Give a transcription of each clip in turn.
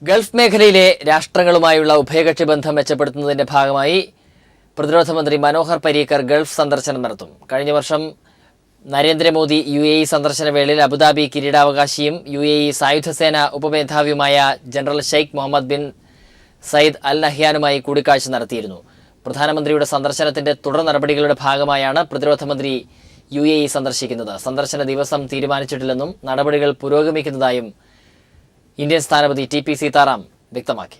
Gulf മേഖലയിലെ രാഷ്ട്രങ്ങളുമായുള്ള ഉഭയകക്ഷി ബന്ധം മെച്ചപ്പെടുത്തുന്നതിന്റെ ഭാഗമായി പ്രതിരോധ മന്ത്രി മനോഹർ പരീക്കർ ഗൾഫ് സന്ദർശനം നടത്തും. കഴിഞ്ഞ വർഷം നരേന്ദ്രമോദി UAE സന്ദർശന വേളയിൽ അബുദാബി കിരീടാവകാശിയും UAE സായുധസേന ഉപമേധാവിയുമായ general Sheikh Mohammed bin Zayed al നഹ്യാനുമായി കൂടിക്കാഴ്ച നടത്തിയിരുന്നു. പ്രധാനമന്ത്രിയുടെ സന്ദർശനത്തിന്റെ തുടർ നടപടികളുടെ ഭാഗമായാണ് പ്രതിരോധ മന്ത്രി UAE സന്ദർശിക്കുന്നത്. സന്ദർശന ദിവസം തീരുമാനിച്ചിട്ടില്ലെന്നും നടപടികൾ പുരോഗമിക്കുന്നതായും ഇന്ത്യൻ സ്ഥാനപതി TP സീതാറാം വ്യക്തമാക്കി.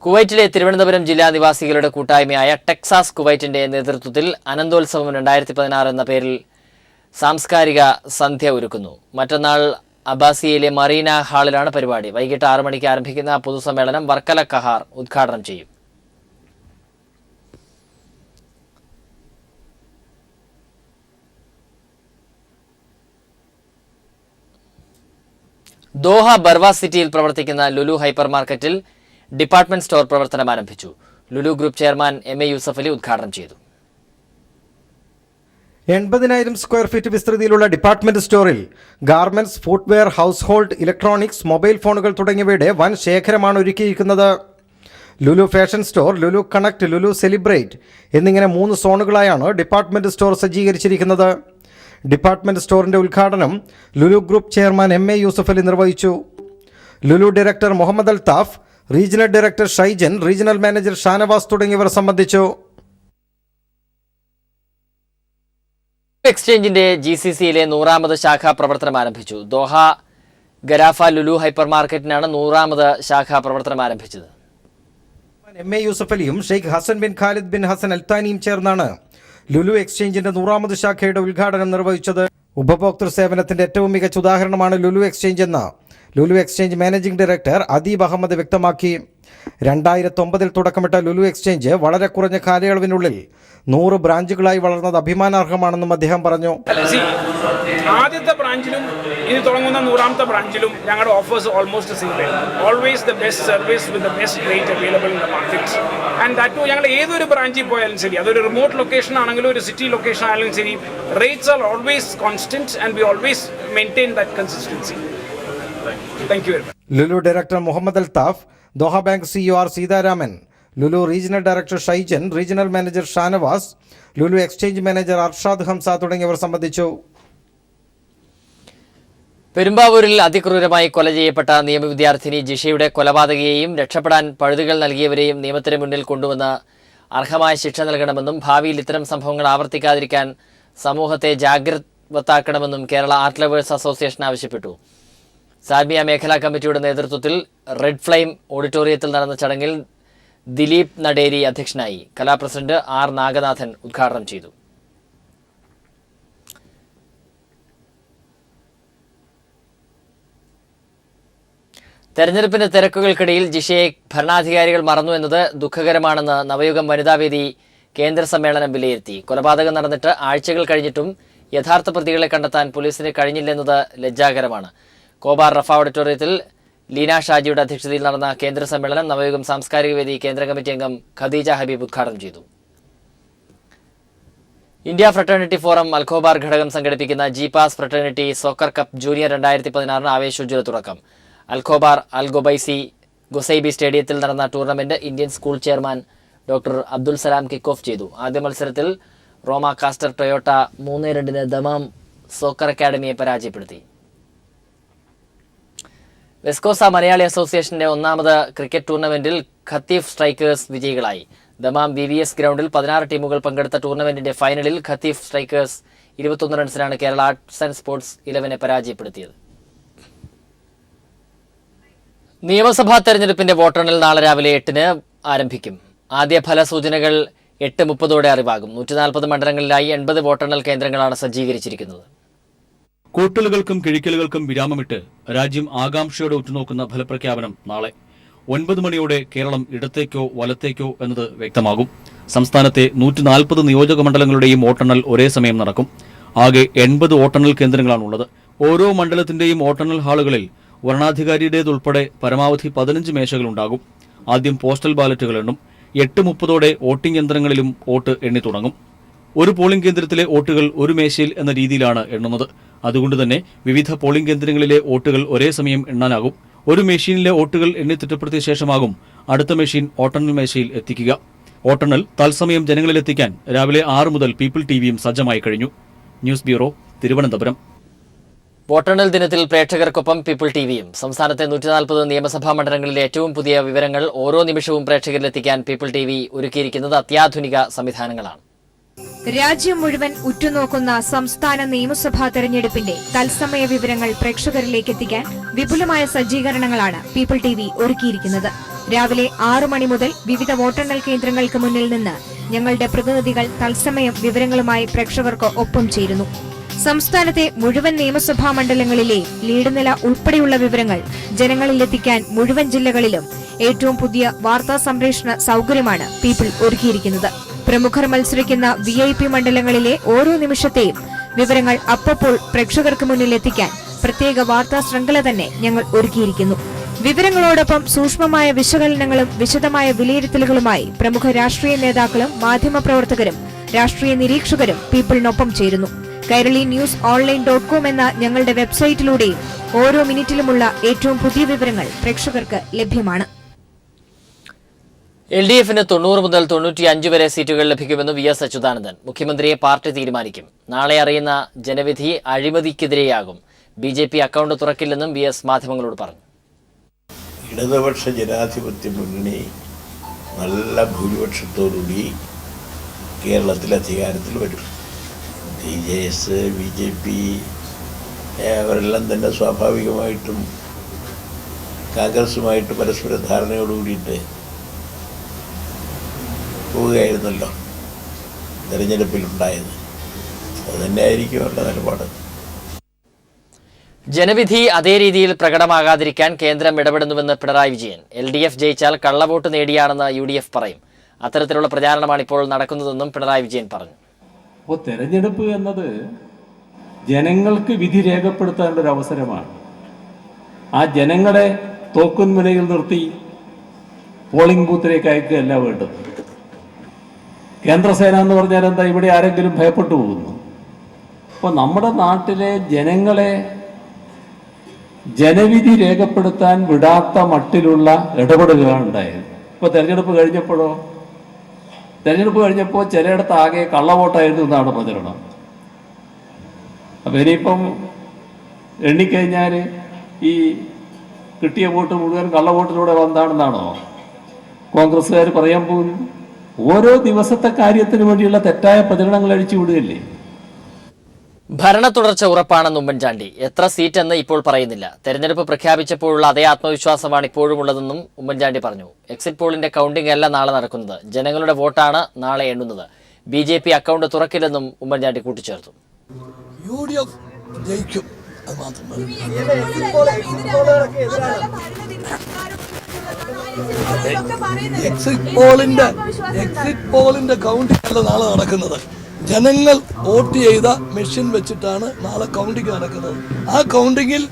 കുവൈറ്റിലെ തിരുവനന്തപുരം ജില്ലാ നിവാസികളുടെ കൂട്ടായ്മയായ ടെക്സാസ് കുവൈറ്റിന്റെ നേതൃത്വത്തിൽ അനന്തോത്സവം 2016 എന്ന പേരിൽ സാംസ്കാരിക സന്ധ്യ ഒരുക്കുന്നു. മറ്റന്നാൾ അബ്ബാസിയയിലെ മറീന ഹാളിലാണ് പരിപാടി. വൈകിട്ട് 6 മണിക്ക് ആരംഭിക്കുന്ന പൊതുസമ്മേളനം വർക്കല കഹാർ ഉദ്ഘാടനം ചെയ്യും. ദോഹ ബർവ സിറ്റിയിൽ പ്രവർത്തിക്കുന്ന ലുലു ഹൈപ്പർ മാർക്കറ്റിൽ ഡിപ്പാർട്ട്മെന്റ് സ്റ്റോർ പ്രവർത്തനം ആരംഭിച്ചു. Lulu group chairman MA Yusuff Ali ഉദ്ഘാടനം ചെയ്തു. 80,000 സ്ക്വയർ ഫീറ്റ് വിസ്തൃതിയിലുള്ള ഡിപ്പാർട്ട്മെന്റ് സ്റ്റോറിൽ garments, footwear, household, electronics, mobile ഫോണുകൾ തുടങ്ങിയവയുടെ വൻ ശേഖരമാണ് ഒരുക്കിയിരിക്കുന്നത്. Lulu fashion store, Lulu connect, Lulu celebrate എന്നിങ്ങനെ 3 സോണുകളായാണ് ഡിപ്പാർട്ട്മെന്റ് സ്റ്റോർ സജ്ജീകരിച്ചിരിക്കുന്നത്. ഡിപ്പാർട്ട്മെന്റ് സ്റ്റോറിന്റെ ഉദ്ഘാടനം Lulu group chairman MA Yusuff Ali നിർവഹിച്ചു. Lulu director Muhammad Althaf, regional director Shaijan, regional manager Shanavas തുടങ്ങിയവർ സംബന്ധിച്ചു. എക്സ്ചേഞ്ചിന്റെ GCCയിലെ 100ാമത് ശാഖ പ്രവർത്തനം ആരംഭിച്ചു. ദോഹ ഗരാഫ ലുലു ഹൈപ്പർ മാർക്കറ്റിനാണ് 100ാമത് ശാഖ പ്രവർത്തനം ആരംഭിച്ചത്. MA യൂസഫ് അലിയും Sheikh Hassan bin Khalid bin Hassan അൽത്താനിയും ചേർന്നാണ് ലുലു എക്സ്ചേഞ്ചിന്റെ 100ാമത് ശാഖയുടെ ഉദ്ഘാടനം നിർവഹിച്ചത്. ഉപഭോക്തൃ സേവനത്തിന്റെ ഏറ്റവും മികച്ച ഉദാഹരണമാണ് ലുലു എക്സ്ചേഞ്ച് എന്ന് Lulu exchange managing director Adeeb Ahmed വ്യക്തമാക്കി. 2009 തുടക്കമിട്ട ലുലു എക്സ്ചേഞ്ച് വളരെ കുറഞ്ഞ കാലയളവിനുള്ളിൽ 100 ബ്രാഞ്ചുകളായി വളർന്നത് അഭിമാനാർഹമാണെന്നും അദ്ദേഹം പറഞ്ഞു. ആദ്യത്തെ ബ്രാഞ്ചിലും ഇനി തുടങ്ങുന്ന 100ാമത്തെ ബ്രാഞ്ചിലും ഞങ്ങളുടെ offers almost similar. Always the best service with the best rate available in the market. And that too ഞങ്ങൾ ഏതൊരു ബ്രാഞ്ചിൽ പോയാലും ശരി, അതൊരു റിമോട്ട് ലൊക്കേഷൻ ആണെങ്കിലും ഒരു സിറ്റി ലൊക്കേഷൻ ആണെങ്കിലും ശരി, rates are always constant and we always maintain that consistency. Thank you very much. Lulu director Muhammad Althaf, Doha bank CEO R Seetharaman, Lulu regional director Shaijan, regional manager Shanavas, Lulu exchange manager Arshad Hamsa തുടങ്ങിയവർ സംബന്ധിച്ചു. പെരുമ്പാവൂരിൽ അതിക്രൂരമായി കൊല ചെയ്യപ്പെട്ട നിയമ വിദ്യാർത്ഥിനി ജിഷയുടെ കൊലപാതകയെയും രക്ഷപ്പെടാൻ പഴുതുകൾ നൽകിയവരെയും നിയമത്തിന് മുന്നിൽ കൊണ്ടുവന്ന് അർഹമായ ശിക്ഷ നൽകണമെന്നും ഭാവിയിൽ ഇത്തരം സംഭവങ്ങൾ ആവർത്തിക്കാതിരിക്കാൻ സമൂഹത്തെ ജാഗ്രതത്താക്കണമെന്നും കേരള ആർട്ട് ലവേഴ്സ് അസോസിയേഷൻ ആവശ്യപ്പെട്ടു. സാൽമിയ മേഖലാ കമ്മിറ്റിയുടെ നേതൃത്വത്തിൽ റെഡ് ഫ്ലെയിം ഓഡിറ്റോറിയത്തിൽ നടന്ന ചടങ്ങിൽ ദിലീപ് നടേരി അധ്യക്ഷനായി. കലാപ്രസിഡന്റ് R നാഗനാഥൻ ഉദ്ഘാടനം ചെയ്തു. തെരഞ്ഞെടുപ്പിന്റെ തിരക്കുകൾക്കിടയിൽ ജിഷയെ ഭരണാധികാരികൾ മറന്നു എന്നത് ദുഃഖകരമാണെന്ന് നവയുഗം വനിതാവേദി കേന്ദ്ര സമ്മേളനം വിലയിരുത്തി. കൊലപാതകം നടന്നിട്ട് ആഴ്ചകൾ കഴിഞ്ഞിട്ടും യഥാർത്ഥ പ്രതികളെ കണ്ടെത്താൻ പോലീസിന് കഴിഞ്ഞില്ലെന്നത് ലജ്ജാകരമാണ്. കോബാർ റഫ ഓഡിറ്റോറിയത്തിൽ ലീന ഷാജിയുടെ അധ്യക്ഷതയിൽ നടന്ന കേന്ദ്ര സമ്മേളനം നവയുഗം സാംസ്കാരിക വേദി കേന്ദ്ര കമ്മിറ്റി അംഗം ഖദീജ ഹബീബ് ഉദ്ഘാടനം ചെയ്തു. ഇന്ത്യ ഫ്രട്ടേണിറ്റി ഫോറം അൽഖോബാർ ഘടകം സംഘടിപ്പിക്കുന്ന G-Pass fraternity soccer cup junior 2016 ആവേശോജ്വല തുടക്കം. അൽഖോബാർ അൽ ഗൊസൈബി സ്റ്റേഡിയത്തിൽ നടന്ന tournament Indian school chairman doctor Abdul Salam kick off ചെയ്തു. ആദ്യ മത്സരത്തിൽ Roma Castor Toyota 3-2 Dammam soccer അക്കാദമിയെ പരാജയപ്പെടുത്തി. വെസ്കോസ മലയാളി അസോസിയേഷന്റെ 1ാമത് ക്രിക്കറ്റ് ടൂർണമെന്റിൽ ഖത്തീഫ് സ്ട്രൈക്കേഴ്സ് വിജയികളായി. ദമാം VVS ഗ്രൗണ്ടിൽ 16 ടീമുകൾ പങ്കെടുത്ത ടൂർണമെന്റിന്റെ ഫൈനലിൽ ഖത്തീഫ് സ്ട്രൈക്കേഴ്സ് 21 റൺസിനാണ് കേരള ആർട്സ് ആൻഡ് സ്പോർട്സ് 11 പരാജയപ്പെടുത്തിയത്. നിയമസഭാ തെരഞ്ഞെടുപ്പിന്റെ വോട്ടെണ്ണൽ നാളെ രാവിലെ 8-ന് ആരംഭിക്കും. ആദ്യ ഫലസൂചനകൾ 8:30 അറിവാകും. 140 മണ്ഡലങ്ങളിലായി 80 വോട്ടെണ്ണൽ കേന്ദ്രങ്ങളാണ് സജ്ജീകരിച്ചിരിക്കുന്നത്. കൂട്ടലുകൾക്കും കിഴിക്കലുകൾക്കും വിരാമമിട്ട് രാജ്യം ആകാംക്ഷയോടെ ഉറ്റുനോക്കുന്ന ഫലപ്രഖ്യാപനം നാളെ 9 മണിയോടെ കേരളം ഇടത്തേക്കോ വലത്തേക്കോ എന്നത് വ്യക്തമാകും. സംസ്ഥാനത്തെ 140 നിയോജക മണ്ഡലങ്ങളുടെയും വോട്ടെണ്ണൽ ഒരേ സമയം നടക്കും. ആകെ 80 വോട്ടെണ്ണൽ കേന്ദ്രങ്ങളാണുള്ളത്. ഓരോ മണ്ഡലത്തിന്റെയും വോട്ടെണ്ണൽ ഹാളുകളിൽ വരണാധികാരിയുടേതുൾപ്പെടെ പരമാവധി 15 മേശകളുണ്ടാകും. ആദ്യം പോസ്റ്റൽ ബാലറ്റുകൾ എണ്ണും. 8:30 വോട്ടിംഗ് യന്ത്രങ്ങളിലും വോട്ട് എണ്ണി തുടങ്ങും. ഒരു പോളിംഗ് കേന്ദ്രത്തിലെ വോട്ടുകൾ ഒരു മേശയിൽ എന്ന രീതിയിലാണ് എണ്ണുന്നത്. അതുകൊണ്ട് തന്നെ വിവിധ പോളിംഗ് കേന്ദ്രങ്ങളിലെ വോട്ടുകൾ ഒരേ സമയം എണ്ണാനാകും. ഒരു മെഷീനിലെ വോട്ടുകൾ എണ്ണി തിട്ടപ്പെടുത്തിയ ശേഷമാകും അടുത്ത മെഷീൻ വോട്ടെണ്ണൽ മേശയിൽ എത്തിക്കുക. വോട്ടെണ്ണൽ തത്സമയം ജനങ്ങളിലെത്തിക്കാൻ രാവിലെ 6 മുതൽ പീപ്പിൾ ടിവിയും സജ്ജമായി കഴിഞ്ഞു. News bureau, Thiruvananthapuram. വോട്ടെണ്ണൽ ദിനത്തിൽ പ്രേക്ഷകർക്കൊപ്പം പീപ്പിൾ ടിവിയും. സംസ്ഥാനത്തെ 140 നിയമസഭാ മണ്ഡലങ്ങളിലെ ഏറ്റവും പുതിയ വിവരങ്ങൾ ഓരോ നിമിഷവും പ്രേക്ഷകരിലെത്തിക്കാൻ പീപ്പിൾ ടിവി ഒരുക്കിയിരിക്കുന്നത് അത്യാധുനിക സംവിധാനങ്ങളാണ്. രാജ്യം മുഴുവൻ ഉറ്റുനോക്കുന്ന സംസ്ഥാന നിയമസഭാ തെരഞ്ഞെടുപ്പിന്റെ തത്സമയ വിവരങ്ങൾ പ്രേക്ഷകരിലേക്ക് എത്തിക്കാൻ വിപുലമായ സജ്ജീകരണങ്ങളാണ് പീപ്പിൾ ടിവി ഒരുക്കിയിരിക്കുന്നത്. രാവിലെ 6 മണി മുതൽ വിവിധ വോട്ടെണ്ണൽ കേന്ദ്രങ്ങൾക്ക് മുന്നിൽ നിന്ന് ഞങ്ങളുടെ പ്രതിനിധികൾ തത്സമയം വിവരങ്ങളുമായി പ്രേക്ഷകർക്ക് ഒപ്പം ചേരുന്നു. സംസ്ഥാനത്തെ മുഴുവൻ നിയമസഭാ മണ്ഡലങ്ങളിലെ ലീഡ് നില ഉൾപ്പെടെയുള്ള വിവരങ്ങൾ ജനങ്ങളിലെത്തിക്കാൻ മുഴുവൻ ജില്ലകളിലും ഏറ്റവും പുതിയ വാർത്താ സംപ്രേഷണ സൌകര്യമാണ് പീപ്പിൾ ഒരുക്കിയിരിക്കുന്നത്. പ്രമുഖർ മത്സരിക്കുന്ന VIP മണ്ഡലങ്ങളിലെ ഓരോ നിമിഷത്തെയും വിവരങ്ങൾ അപ്പോൾ പ്രേക്ഷകർക്ക് മുന്നിൽ എത്തിക്കാൻ പ്രത്യേക വാർത്താ ശൃംഖല തന്നെ ഞങ്ങൾ ഒരുക്കിയിരിക്കുന്നു. വിവരങ്ങളോടൊപ്പം സൂക്ഷ്മമായ വിശകലനങ്ങളും വിശദമായ വിലയിരുത്തലുകളുമായി പ്രമുഖ രാഷ്ട്രീയ നേതാക്കളും മാധ്യമപ്രവർത്തകരും രാഷ്ട്രീയ നിരീക്ഷകരും പീപ്പിളിനൊപ്പം ചേരുന്നു. കൈരളി ന്യൂസ് ഓൺലൈൻ.com എന്ന ഞങ്ങളുടെ വെബ്സൈറ്റിലൂടെയും ഓരോ മിനിറ്റിലുമുള്ള ഏറ്റവും പുതിയ വിവരങ്ങൾ പ്രേക്ഷകർക്ക് ലഭ്യമാണ്. LDFന് 90 മുതൽ 95 വരെ സീറ്റുകൾ ലഭിക്കുമെന്ന് VS അച്യുതാനന്ദൻ. മുഖ്യമന്ത്രിയെ പാർട്ടി തീരുമാനിക്കും. നാളെ അറിയുന്ന ജനവിധി അഴിമതിക്കെതിരെയാകും. BJP അക്കൗണ്ട് തുറക്കില്ലെന്നും VS മാധ്യമങ്ങളോട് പറഞ്ഞു. ഇടതുപക്ഷ ജനാധിപത്യ മുന്നണി നല്ല ഭൂരിപക്ഷത്തോടുകൂടി കേരളത്തിൽ അധികാരത്തിൽ വരും. TJS, BJP അവരെല്ലാം തന്നെ സ്വാഭാവികമായിട്ടും കോൺഗ്രസുമായിട്ട് പരസ്പര ധാരണയോടുകൂടിയിട്ട് പോവുകയായിരുന്നല്ലോ തെരഞ്ഞെടുപ്പിലുണ്ടായത്. അതുതന്നെയായിരിക്കും അവരുടെ നിലപാട്. ജനവിധി അതേ രീതിയിൽ പ്രകടമാകാതിരിക്കാൻ കേന്ദ്രം ഇടപെടുന്നുവെന്ന് പിണറായി വിജയൻ. LDF ജയിച്ചാൽ കള്ളവോട്ട് നേടിയാണെന്ന് UDF പറയും. അത്തരത്തിലുള്ള പ്രചാരണമാണ് ഇപ്പോൾ നടക്കുന്നതെന്നും പിണറായി വിജയൻ പറഞ്ഞു. അപ്പോൾ തെരഞ്ഞെടുപ്പ് എന്നത് ജനങ്ങൾക്ക് വിധി രേഖപ്പെടുത്തേണ്ട ഒരു അവസരമാണ്. ആ ജനങ്ങളെ തോക്കുൻമുനയിൽ നിർത്തി പോളിംഗ് ബൂത്തിലേക്ക് അയക്കുകയല്ല വേണ്ടത്. കേന്ദ്രസേന എന്ന് പറഞ്ഞാൽ എന്താ, ഇവിടെ ആരെങ്കിലും ഭയപ്പെട്ടു പോകുന്നു? അപ്പോൾ നമ്മുടെ നാട്ടിലെ ജനങ്ങളെ ജനവിധി രേഖപ്പെടുത്താൻ വിടാത്ത മട്ടിലുള്ള ഇടപെടലുകളാണ് ഉണ്ടായത്. ഇപ്പോൾ തെരഞ്ഞെടുപ്പ് കഴിഞ്ഞപ്പോൾ ചിലയിടത്ത് ആകെ കള്ളവോട്ടായിരുന്നു എന്നാണ് പ്രചരണം. അപ്പം ഇനിയിപ്പം എണ്ണിക്കഴിഞ്ഞാൽ ഈ കിട്ടിയ വോട്ട് മുഴുവൻ കള്ളവോട്ടിലൂടെ വന്നാണെന്നാണോ കോൺഗ്രസ്സുകാർ പറയാൻ പോകുന്നത്? ഓരോ ദിവസത്തെ കാര്യത്തിന് വേണ്ടിയുള്ള തെറ്റായ പ്രചരണങ്ങൾ അഴിച്ചു വിടുകയല്ലേ. ഭരണ തുടർച്ച ഉറപ്പാണെന്ന് ഉമ്മൻചാണ്ടി. എത്ര സീറ്റെന്ന് ഇപ്പോൾ പറയുന്നില്ല. തെരഞ്ഞെടുപ്പ് പ്രഖ്യാപിച്ചപ്പോഴുള്ള അതേ ആത്മവിശ്വാസമാണ് ഇപ്പോഴും ഉള്ളതെന്നും ഉമ്മൻചാണ്ടി പറഞ്ഞു. എക്സിറ്റ് പോളിന്റെ കൗണ്ടിംഗ് അല്ല നാളെ നടക്കുന്നത്. ജനങ്ങളുടെ വോട്ടാണ് നാളെ എണ്ണുന്നത്. BJP അക്കൗണ്ട് തുറക്കില്ലെന്നും ഉമ്മൻചാണ്ടി കൂട്ടിച്ചേർത്തു. UDF ജയിക്കും, അത് മാത്രമല്ല. എക്സിറ്റ് പോളിന്റെ കൗണ്ടിംഗ് അല്ല നാളെ നടക്കുന്നത്. ജനങ്ങൾ വോട്ട് ചെയ്ത മെഷീൻ വെച്ചിട്ടാണ് നാളെ കൗണ്ടിംഗ് നടക്കുന്നത്. ആ കൗണ്ടിങ്ങിൽ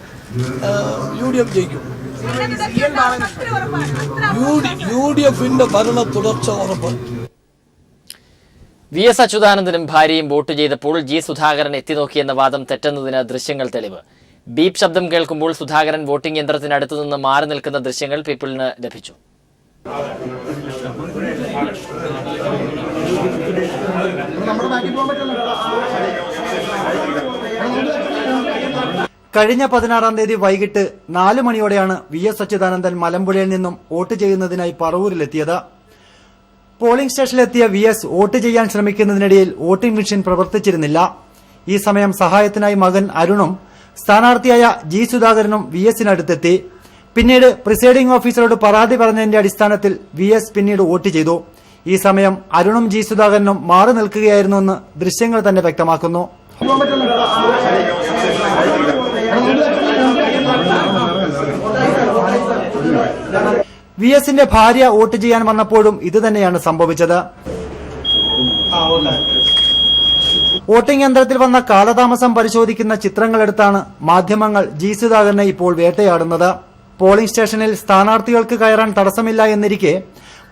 UDF ജയിക്കും. UDFന്റെ ഭരണ തുടർച്ച ഉറപ്പ്. VS അച്യുതാനന്ദനും ഭാര്യയും വോട്ട് ചെയ്തപ്പോൾ G സുധാകരൻ എത്തിനോക്കിയെന്ന വാദം തെറ്റെന്നതിന് ദൃശ്യങ്ങൾ തെളിവ്. ബീപ് ശബ്ദം കേൾക്കുമ്പോൾ സുധാകരൻ വോട്ടിംഗ് യന്ത്രത്തിനടുത്തു നിന്ന് മാറി നിൽക്കുന്ന ദൃശ്യങ്ങൾ പീപ്പിളിന് ലഭിച്ചു. കഴിഞ്ഞ 16-ാം തീയതി വൈകിട്ട് 4 മണിയോടെയാണ് VS അച്യുതാനന്ദൻ മലമ്പുഴയിൽ നിന്നും വോട്ട് ചെയ്യുന്നതിനായി പറവൂരിലെത്തിയത്. പോളിംഗ് സ്റ്റേഷനിലെത്തിയ VS വോട്ട് ചെയ്യാൻ ശ്രമിക്കുന്നതിനിടയിൽ വോട്ടിംഗ് മെഷീൻ പ്രവർത്തിച്ചിരുന്നില്ല. ഈ സമയം സഹായത്തിനായി മകൻ അരുണും സ്ഥാനാർത്ഥിയായ G സുധാകരനും VSനടുത്തെത്തി. പിന്നീട് പ്രിസൈഡിംഗ് ഓഫീസറോട് പരാതി പറഞ്ഞതിന്റെ അടിസ്ഥാനത്തിൽ VS പിന്നീട് വോട്ട് ചെയ്തു. ഈ സമയം അരുണും G സുധാകരനും മാറി നിൽക്കുകയായിരുന്നുവെന്ന് ദൃശ്യങ്ങൾ തന്നെ വ്യക്തമാക്കുന്നു. VSന്റെ ഭാര്യ വോട്ട് ചെയ്യാൻ വന്നപ്പോഴും ഇതുതന്നെയാണ് സംഭവിച്ചത്. വോട്ടിംഗ് യന്ത്രത്തിൽ വന്ന കാലതാമസം പരിശോധിക്കുന്ന ചിത്രങ്ങളെടുത്താണ് മാധ്യമങ്ങൾ G സുധാകരനെ ഇപ്പോൾ വേട്ടയാടുന്നത്. പോളിംഗ് സ്റ്റേഷനിൽ സ്ഥാനാർത്ഥികൾക്ക് കയറാൻ തടസ്സമില്ല എന്നിരിക്കെ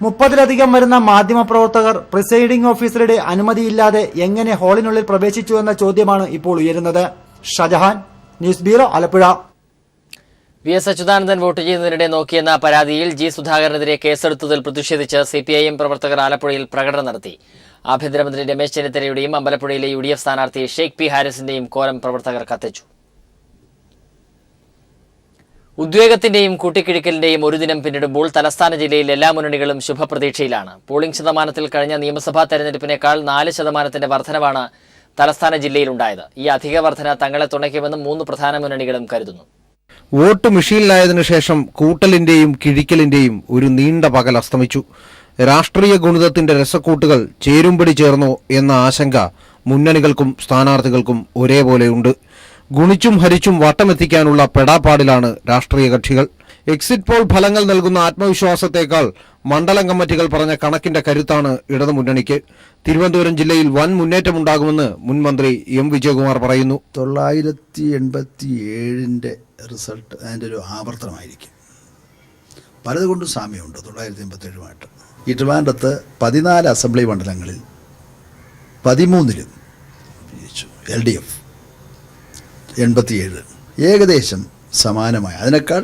30-ലധികം വരുന്ന മാധ്യമപ്രവർത്തകർ പ്രിസൈഡിംഗ് ഓഫീസറുടെ അനുമതിയില്ലാതെ എങ്ങനെ ഹാളിനുള്ളിൽ പ്രവേശിച്ചു എന്ന ചോദ്യമാണ് ഇപ്പോൾ ഉയരുന്നത്. Shajahan, news bureau, Alappuzha. V S Achuthanandan vote ചെയ്യുന്നതിനിടെ നോക്കിയെന്ന പരാതിയിൽ ജി സുധാകരനെതിരെ കേസെടുത്തതിൽ പ്രതിഷേധിച്ച് CPIM പ്രവർത്തകർ ആലപ്പുഴയിൽ പ്രകടനം നടത്തി. ആഭ്യന്തരമന്ത്രി രമേശ് ചെന്നിത്തലയുടെയും അമ്പലപ്പുഴയിലെ UDF സ്ഥാനാർത്ഥി ഷെയ്ഖ് പി ഹാരിസിന്റെയും കോലം പ്രവർത്തകർ കത്തിച്ചു. ഉദ്വേഗത്തിന്റെയും കൂട്ടിക്കിഴിക്കലിന്റെയും ഒരു ദിനം പിന്നിടുമ്പോൾ തലസ്ഥാന ജില്ലയിൽ എല്ലാ മുന്നണികളും ശുഭപ്രതീക്ഷയിലാണ്. പോളിംഗ് ശതമാനത്തിൽ കഴിഞ്ഞ നിയമസഭാ തെരഞ്ഞെടുപ്പിനേക്കാൾ 4% വർധനവാണ് തലസ്ഥാന ജില്ലയിലുണ്ടായത്. ഈ അധിക വർധന തങ്ങളെ തുണയ്ക്കുമെന്നും 3 പ്രധാന മുന്നണികളും കരുതുന്നു. വോട്ട് മെഷീനിലായതിനു ശേഷം കൂട്ടലിന്റെയും കിഴിക്കലിന്റെയും ഒരു നീണ്ട പകൽ അസ്തമിച്ചു. രാഷ്ട്രീയ ഗുണിതത്തിന്റെ രസക്കൂട്ടുകൾ ചേരുംപടി ചേർന്നോ എന്ന ആശങ്ക മുന്നണികൾക്കും സ്ഥാനാർത്ഥികൾക്കും ഒരേപോലെയുണ്ട്. ഗുണിച്ചും ഹരിച്ചും വട്ടമെത്തിക്കാനുള്ള പെടാപ്പാടിലാണ് രാഷ്ട്രീയ കക്ഷികൾ. എക്സിറ്റ് പോൾ ഫലങ്ങൾ നൽകുന്ന ആത്മവിശ്വാസത്തേക്കാൾ മണ്ഡലം കമ്മിറ്റികൾ പറഞ്ഞ കണക്കിന്റെ കരുത്താണ് ഇടതുമുന്നണിക്ക്. തിരുവനന്തപുരം ജില്ലയിൽ വൻ മുന്നേറ്റമുണ്ടാകുമെന്ന് മുൻ മന്ത്രി M. വിജയകുമാർ പറയുന്നു. 987 റിസൾട്ട് അതിൻ്റെ ഒരു ആവർത്തനമായിരിക്കും. പലതുകൊണ്ടും സാമ്യമുണ്ട് 987 ഈ ട്രിവാൻഡ്രത്ത് 14 അസംബ്ലി മണ്ഡലങ്ങളിൽ 13-ലും LDF 87 ഏകദേശം സമാനമായ അതിനേക്കാൾ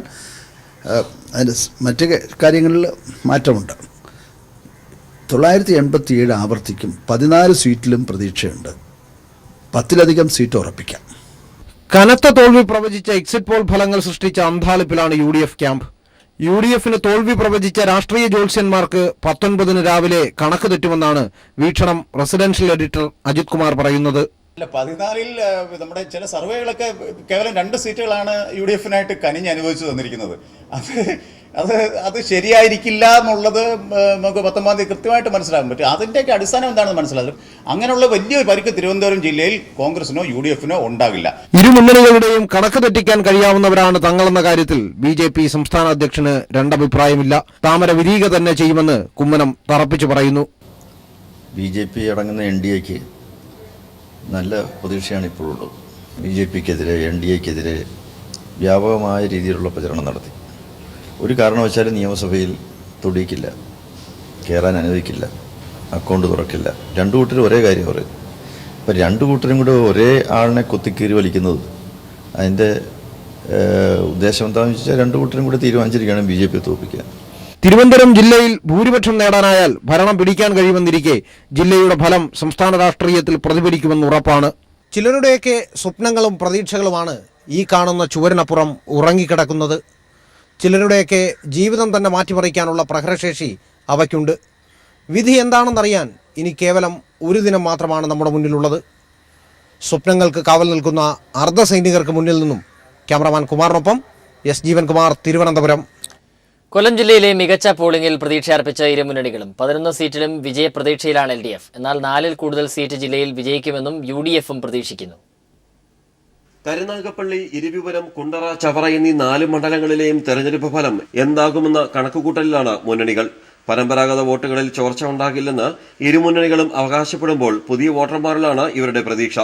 അതിൻ്റെ മറ്റ് കാര്യങ്ങളിൽ മാറ്റമുണ്ട്. 987 ആവർത്തിക്കും. 14 സീറ്റിലും പ്രതീക്ഷയുണ്ട്. 10-ലധികം സീറ്റ് ഉറപ്പിക്കാം. കനത്ത തോൽവി പ്രവചിച്ച എക്സിറ്റ് പോൾ ഫലങ്ങൾ സൃഷ്ടിച്ച അന്താളിപ്പിലാണ് UDF ക്യാമ്പ്. UDFന് തോൽവി പ്രവചിച്ച രാഷ്ട്രീയ ജ്യോത്സ്യന്മാർക്ക് 19-ന് രാവിലെ കണക്ക് തെറ്റുമെന്നാണ് വീക്ഷണം റെസിഡൻഷ്യൽ എഡിറ്റർ അജിത് കുമാർ പറയുന്നത്. 14-ൽ നമ്മുടെ ചില സർവേകളൊക്കെ കേവലം 2 സീറ്റുകളാണ് UDFനായിട്ട് കനിഞ്ഞ് അനുഭവിച്ചു തന്നിരിക്കുന്നത്. അത് ശരിയായിരിക്കില്ല എന്നുള്ളത് നമുക്ക് 19-ാം തീയതി കൃത്യമായിട്ട് മനസ്സിലാക്കാൻ പറ്റും. അതിൻ്റെയൊക്കെ അടിസ്ഥാനം എന്താണെന്ന് മനസ്സിലാകും. അങ്ങനെയുള്ള വലിയൊരു പരിക്ക് തിരുവനന്തപുരം ജില്ലയിൽ കോൺഗ്രസിനോ UDFനോ ഉണ്ടാകില്ല. ഇരു മുന്നണികളുടെയും കണക്ക് തെറ്റിക്കാൻ കഴിയാവുന്നവരാണ് തങ്ങളെന്ന കാര്യത്തിൽ BJP സംസ്ഥാന അധ്യക്ഷന് രണ്ടഭിപ്രായമില്ല. താമര വിരിയുക തന്നെ ചെയ്യുമെന്ന് കുമ്മനം തറപ്പിച്ചു പറയുന്നു. BJP അടങ്ങുന്ന NDAക്ക് നല്ല പ്രതീക്ഷയാണ് ഇപ്പോഴുള്ളത്. BJPക്കെതിരെ NDAക്കെതിരെ വ്യാപകമായ രീതിയിലുള്ള പ്രചരണം നടത്തി. ഒരു കാരണവശാലും നിയമസഭയിൽ തൊടിയിക്കില്ല, കയറാൻ അനുവദിക്കില്ല, അക്കൗണ്ട് തുറക്കില്ല. 2 കൂട്ടരും ഒരേ കാര്യം പറയും. അപ്പം 2 കൂട്ടരും കൂടെ ഒരേ ആളിനെ കൊത്തിക്കീറി വലിക്കുന്നത് അതിൻ്റെ ഉദ്ദേശം എന്താണെന്ന് വെച്ചാൽ 2 കൂട്ടരും കൂടെ തീരുമാനിച്ചിരിക്കുകയാണ് BJP തോൽപ്പിക്കുക. തിരുവനന്തപുരം ജില്ലയിൽ ഭൂരിപക്ഷം നേടാനായാൽ ഭരണം പിടിക്കാൻ കഴിയുമെന്നിരിക്കെ ജില്ലയുടെ ഫലം സംസ്ഥാന രാഷ്ട്രീയത്തിൽ പ്രതിഫലിക്കുമെന്ന് ഉറപ്പാണ്. ചിലരുടെയൊക്കെ സ്വപ്നങ്ങളും പ്രതീക്ഷകളുമാണ് ഈ കാണുന്ന ചുവരിനപ്പുറം ഉറങ്ങിക്കിടക്കുന്നത്. ചിലരുടെയൊക്കെ ജീവിതം തന്നെ മാറ്റിമറിക്കാനുള്ള പ്രഹരശേഷി അവയ്ക്കുണ്ട്. വിധി എന്താണെന്നറിയാൻ ഇനി കേവലം ഒരു ദിനം മാത്രമാണ് നമ്മുടെ മുന്നിലുള്ളത്. സ്വപ്നങ്ങൾക്ക് കാവൽ നിൽക്കുന്ന അർദ്ധസൈനികർക്ക് മുന്നിൽ നിന്നും ക്യാമറമാൻ കുമാറിനൊപ്പം S. ജീവൻകുമാർ, തിരുവനന്തപുരം. കൊല്ലം ജില്ലയിലെ മികച്ച പോളിംഗിൽ പ്രതീക്ഷയർപ്പിച്ച ഇരു മുന്നണികളും 11 സീറ്റിലും വിജയപ്രതീക്ഷയിലാണ് LDF. എന്നാൽ 4-ൽ കൂടുതൽ സീറ്റ് ജില്ലയിൽ വിജയിക്കുമെന്നും UDFും പ്രതീക്ഷിക്കുന്നു. കരുനാഗപ്പള്ളി, ഇരവിപുരം, കുണ്ടറ, ചവറ എന്നീ 4 മണ്ഡലങ്ങളിലെയും തെരഞ്ഞെടുപ്പ് ഫലം എന്താകുമെന്ന കണക്കുകൂട്ടലിലാണ് മുന്നണികൾ. പരമ്പരാഗത വോട്ടുകളിൽ ചോർച്ച ഉണ്ടാകില്ലെന്ന് ഇരു മുന്നണികളും അവകാശപ്പെടുമ്പോൾ പുതിയ വോട്ടർമാരിലാണ് ഇവരുടെ പ്രതീക്ഷ.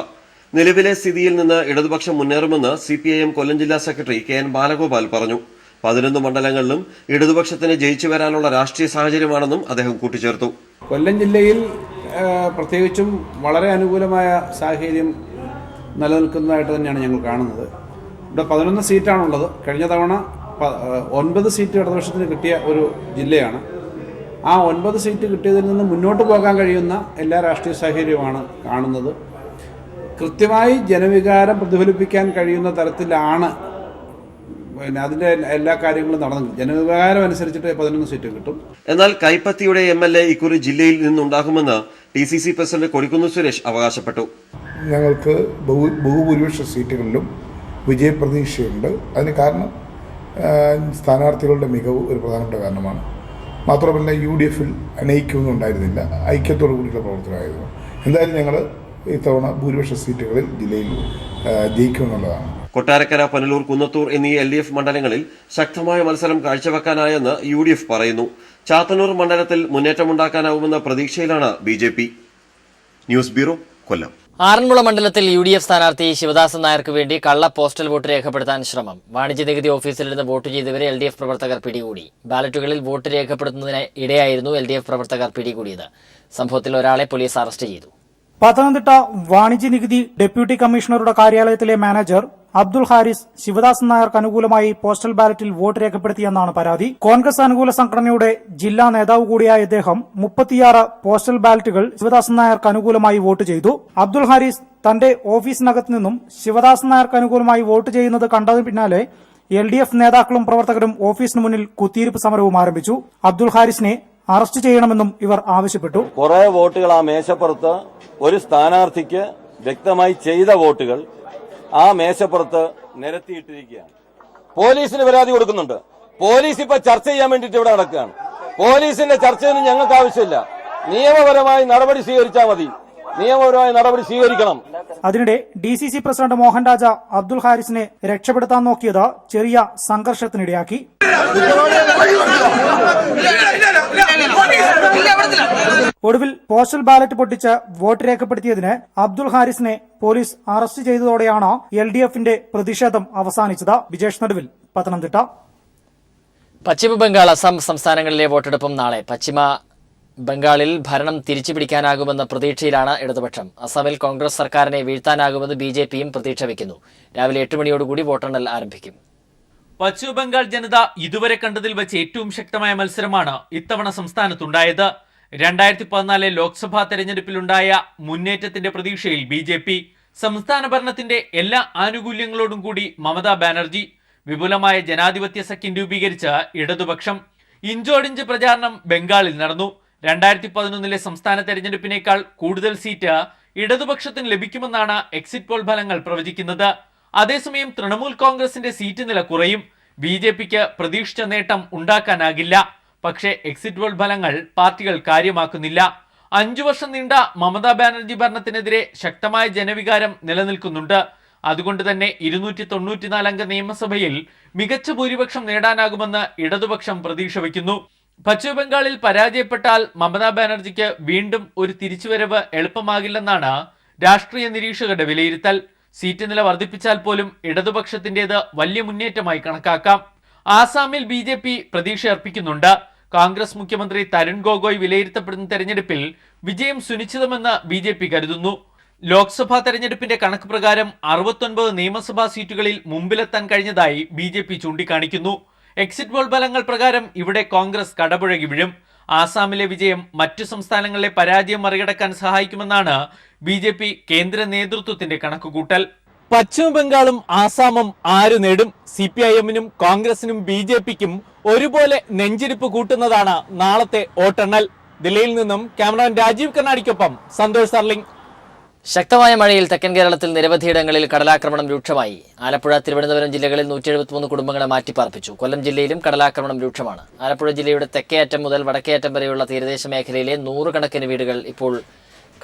നിലവിലെ സ്ഥിതിയിൽ നിന്ന് ഇടതുപക്ഷം മുന്നേറുമെന്ന് CPIM കൊല്ലം ജില്ലാ സെക്രട്ടറി KN ബാലഗോപാൽ പറഞ്ഞു. 11 മണ്ഡലങ്ങളിലും ഇടതുപക്ഷത്തിന് ജയിച്ചു വരാനുള്ള രാഷ്ട്രീയ സാഹചര്യമാണെന്നും അദ്ദേഹം കൂട്ടിച്ചേർത്തു. കൊല്ലം ജില്ലയിൽ പ്രത്യേകിച്ചും വളരെ അനുകൂലമായ സാഹചര്യം നിലനിൽക്കുന്നതായിട്ട് തന്നെയാണ് ഞങ്ങൾ കാണുന്നത്. ഇവിടെ 11 സീറ്റാണുള്ളത്. കഴിഞ്ഞ തവണ 9 സീറ്റ് ഇടതുപക്ഷത്തിന് കിട്ടിയ ഒരു ജില്ലയാണ്. ആ 9 സീറ്റ് കിട്ടിയതിൽ നിന്ന് മുന്നോട്ട് പോകാൻ കഴിയുന്ന എല്ലാ രാഷ്ട്രീയ സാഹചര്യവുമാണ് കാണുന്നത്. കൃത്യമായി ജനവികാരം പ്രതിഫലിപ്പിക്കാൻ കഴിയുന്ന തരത്തിലാണ് അതിൻ്റെ എല്ലാ കാര്യങ്ങളും നടന്നത്. ജനവികാരം അനുസരിച്ചിട്ട് 11 സീറ്റ് കിട്ടും. എന്നാൽ കൈപ്പത്തിയുടെ MLA ഇക്കുറി ജില്ലയിൽ നിന്നുണ്ടാകുമെന്ന് TCC പ്രസിഡന്റ് കൊടിക്കുന്ന് സുരേഷ് അവകാശപ്പെട്ടു. ഞങ്ങൾക്ക് ബഹുഭൂരിപക്ഷ സീറ്റുകളിലും വിജയപ്രതീക്ഷയുണ്ട്. അതിന് കാരണം സ്ഥാനാർത്ഥികളുടെ മികവ് ഒരു പ്രധാനപ്പെട്ട കാരണമാണ്. മാത്രമല്ല UDFിൽ അനൈക്യമൊന്നും ഉണ്ടായിരുന്നില്ല, ഐക്യത്തോടു കൂടിയുള്ള പ്രവർത്തനമായിരുന്നു. എന്തായാലും ഞങ്ങൾ ഇത്തവണ ഭൂരിപക്ഷ സീറ്റുകളിൽ ജില്ലയിൽ ജയിക്കുമെന്നുള്ളതാണ്. കൊട്ടാരക്കര, പനലൂർ, കുന്നത്തൂർ എന്നീ LDF മണ്ഡലങ്ങളിൽ ശക്തമായ മത്സരം കാഴ്ചവെക്കാനായെന്ന് UDF പറയുന്നു. ചാത്തന്നൂർ മണ്ഡലത്തിൽ മുന്നേറ്റമുണ്ടാക്കാനാവുമെന്ന പ്രതീക്ഷയിലാണ് BJP. ന്യൂസ് ബ്യൂറോ, കൊല്ലം. ആറന്മുള മണ്ഡലത്തിൽ UDF സ്ഥാനാർത്ഥി ശിവദാസൻ നായർക്ക് വേണ്ടി കള്ള പോസ്റ്റൽ വോട്ട് രേഖപ്പെടുത്താൻ ശ്രമം. വാണിജ്യ നികുതി ഓഫീസിലിരുന്ന് വോട്ട് ചെയ്തവരെ LDF പ്രവർത്തകർ പിടികൂടി. ബാലറ്റുകളിൽ വോട്ട് രേഖപ്പെടുത്തുന്നതിന് ഇടയായിരുന്നു LDF പ്രവർത്തകർ പിടികൂടിയത്. സംഭവത്തിൽ ഒരാളെ പോലീസ് അറസ്റ്റ് ചെയ്തു. പത്തനംതിട്ട വാണിജ്യ നികുതി ഡെപ്യൂട്ടി കമ്മീഷണറുടെ കാര്യാലയത്തിലെ മാനേജർ അബ്ദുൾ ഹാരിസ് ശിവദാസൻ നായർക്ക് അനുകൂലമായി പോസ്റ്റൽ ബാലറ്റിൽ വോട്ട് രേഖപ്പെടുത്തിയെന്നാണ് പരാതി. കോൺഗ്രസ് അനുകൂല സംഘടനയുടെ ജില്ലാ നേതാവ് കൂടിയായ ഇദ്ദേഹം 36 പോസ്റ്റൽ ബാലറ്റുകൾ ശിവദാസൻ നായർക്ക് അനുകൂലമായി വോട്ട് ചെയ്തു. അബ്ദുൾ ഹാരിസ് തന്റെ ഓഫീസിനകത്ത് നിന്നും ശിവദാസൻ നായർക്ക് അനുകൂലമായി വോട്ട് ചെയ്യുന്നത് കണ്ടതിന് പിന്നാലെ LDF നേതാക്കളും പ്രവർത്തകരും ഓഫീസിന് മുന്നിൽ കുത്തിയിരിപ്പ് സമരവും ആരംഭിച്ചു. അബ്ദുൾ ഹാരിസിനെ അറസ്റ്റ് ചെയ്യണമെന്നും ഇവർ ആവശ്യപ്പെട്ടു. കുറെ വോട്ടുകൾ ആ മേശപ്പുറത്ത് ഒരു സ്ഥാനാർത്ഥിക്ക് വ്യക്തമായി ചെയ്ത വോട്ടുകൾ ആ മേശപ്പുറത്ത് നിരത്തിയിട്ടിരിക്കുകയാണ്. പോലീസിന് പരാതി കൊടുക്കുന്നുണ്ട്. പോലീസ് ഇപ്പൊ ചർച്ച ചെയ്യാൻ വേണ്ടിയിട്ട് ഇവിടെ നടക്കുകയാണ്. പോലീസിന്റെ ചർച്ചയൊന്നും ഞങ്ങൾക്ക് ആവശ്യമില്ല. നിയമപരമായി നടപടി സ്വീകരിച്ചാൽ മതി. നിയമപരമായ നടപടി സ്വീകരിക്കണം. അതിനിടെ DCC പ്രസിഡന്റ് മോഹൻ രാജ അബ്ദുൾ ഹാരിസിനെ രക്ഷപ്പെടുത്താൻ നോക്കിയത് ചെറിയ സംഘർഷത്തിനിടയാക്കി. ഒടുവിൽ പോസ്റ്റൽ ബാലറ്റ് പൊട്ടിച്ച് വോട്ട് രേഖപ്പെടുത്തിയതിന് അബ്ദുൾ ഹാരിസിനെ പോലീസ് അറസ്റ്റ് ചെയ്തതോടെയാണ് LDFന്റെ പ്രതിഷേധം അവസാനിച്ചത്. വിജേഷ് നടുവിൽ, പത്തനംതിട്ട. പശ്ചിമ ബംഗാൾ, അസം സംസ്ഥാനങ്ങളിലെ വോട്ടെടുപ്പും നാളെ. പശ്ചിമ ബംഗാളിൽ ഭരണം തിരിച്ചുപിടിക്കാനാകുമെന്ന പ്രതീക്ഷയിലാണ് ഇടതുപക്ഷം. അസമിൽ കോൺഗ്രസ് സർക്കാരിനെ വീഴ്ത്താനാകുമെന്ന് BJPയും പ്രതീക്ഷ വയ്ക്കുന്നു. രാവിലെ 8 മണിയോടുകൂടി വോട്ടെണ്ണൽ ആരംഭിക്കും. പശ്ചിമ ബംഗാൾ ജനത ഇതുവരെ കണ്ടതിൽ വെച്ച് ഏറ്റവും ശക്തമായ മത്സരമാണ് ഇത്തവണ സംസ്ഥാനത്തുണ്ടായത്. 2014 ലോക്സഭാ തെരഞ്ഞെടുപ്പിലുണ്ടായ മുന്നേറ്റത്തിന്റെ പ്രതീക്ഷയിൽ BJP, സംസ്ഥാന ഭരണത്തിന്റെ എല്ലാ ആനുകൂല്യങ്ങളോടും കൂടി മമതാ ബാനർജി, വിപുലമായ ജനാധിപത്യ സഖ്യം രൂപീകരിച്ച ഇടതുപക്ഷം. ഇഞ്ചോടിഞ്ച് പ്രചാരണം ബംഗാളിൽ നടന്നു. 2011 സംസ്ഥാന തെരഞ്ഞെടുപ്പിനേക്കാൾ കൂടുതൽ സീറ്റ് ഇടതുപക്ഷത്തിന് ലഭിക്കുമെന്നാണ് എക്സിറ്റ് പോൾ ഫലങ്ങൾ പ്രവചിക്കുന്നത്. അതേസമയം തൃണമൂൽ കോൺഗ്രസിന്റെ സീറ്റ് നില കുറയും. BJPക്ക് പ്രതീക്ഷിച്ച നേട്ടം ഉണ്ടാക്കാനാകില്ല. പക്ഷേ എക്സിറ്റ് പോൾ ഫലങ്ങൾ പാർട്ടികൾ കാര്യമാക്കുന്നില്ല. 5 വർഷം നീണ്ട മമതാ ബാനർജി ഭരണത്തിനെതിരെ ശക്തമായ ജനവികാരം നിലനിൽക്കുന്നുണ്ട്. അതുകൊണ്ട് തന്നെ 294 അംഗ നിയമസഭയിൽ മികച്ച ഭൂരിപക്ഷം നേടാനാകുമെന്ന് ഇടതുപക്ഷം പ്രതീക്ഷ വയ്ക്കുന്നു. പശ്ചിമ ബംഗാളിൽ പരാജയപ്പെട്ടാൽ മമതാ ബാനർജിക്ക് വീണ്ടും ഒരു തിരിച്ചുവരവ് എളുപ്പമാകില്ലെന്നാണ് രാഷ്ട്രീയ നിരീക്ഷകരുടെ വിലയിരുത്തൽ. സീറ്റ് നില വർദ്ധിപ്പിച്ചാൽ പോലും ഇടതുപക്ഷത്തിന്റേത് വലിയ മുന്നേറ്റമായി കണക്കാക്കാം. ആസാമിൽ BJP പ്രതീക്ഷ അർപ്പിക്കുന്നുണ്ട്. കോൺഗ്രസ് മുഖ്യമന്ത്രി തരുൺ ഗൊഗോയ് വിലയിരുത്തപ്പെടുന്ന തെരഞ്ഞെടുപ്പിൽ വിജയം സുനിശ്ചിതമെന്ന് BJP കരുതുന്നു. ലോക്സഭാ തെരഞ്ഞെടുപ്പിന്റെ കണക്ക് പ്രകാരം 69 നിയമസഭാ സീറ്റുകളിൽ മുമ്പിലെത്താൻ കഴിഞ്ഞതായി BJP ചൂണ്ടിക്കാണിക്കുന്നു. എക്സിറ്റ് പോൾ ഫലങ്ങൾ പ്രകാരം ഇവിടെ കോൺഗ്രസ് കടപുഴകി വീഴും. ആസാമിലെ വിജയം മറ്റു സംസ്ഥാനങ്ങളിലെ പരാജയം മറികടക്കാൻ സഹായിക്കുമെന്നാണ് BJP കേന്ദ്ര നേതൃത്വത്തിന്റെ കണക്കുകൂട്ടൽ. പശ്ചിമ ബംഗാളും ആസാമും ആര് നേടും? CPIM-നും കോൺഗ്രസിനും BJPക്കും ഒരുപോലെ നെഞ്ചിരിപ്പ് കൂട്ടുന്നതാണ് നാളത്തെ വോട്ടെണ്ണൽ. ദില്ലിയിൽ നിന്നും ക്യാമറമാൻ രാജീവ് കർണാടിക്കൊപ്പം സന്തോഷ് സർലിംഗ്. ശക്തമായ മഴയിൽ തെക്കൻ കേരളത്തിൽ നിരവധിയിടങ്ങളിൽ കടലാക്രമണം രൂക്ഷമായി. ആലപ്പുഴ, തിരുവനന്തപുരം ജില്ലകളിൽ 173 കുടുംബങ്ങളെ മാറ്റിപ്പാർപ്പിച്ചു. കൊല്ലം ജില്ലയിലും കടലാക്രമണം രൂക്ഷമാണ്. ആലപ്പുഴ ജില്ലയുടെ തെക്കേ അറ്റം മുതൽ വടക്കേ അറ്റം വരെയുള്ള തീരദേശ മേഖലയിലെ 100 കണക്കിന് വീടുകൾ ഇപ്പോൾ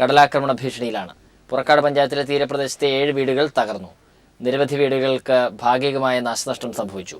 കടലാക്രമണ ഭീഷണിയിലാണ്. പുറക്കാട് പഞ്ചായത്തിലെ തീരപ്രദേശത്തെ 7 വീടുകൾ തകർന്നു. നിരവധി വീടുകൾക്ക് ഭാഗികമായ നാശനഷ്ടം സംഭവിച്ചു.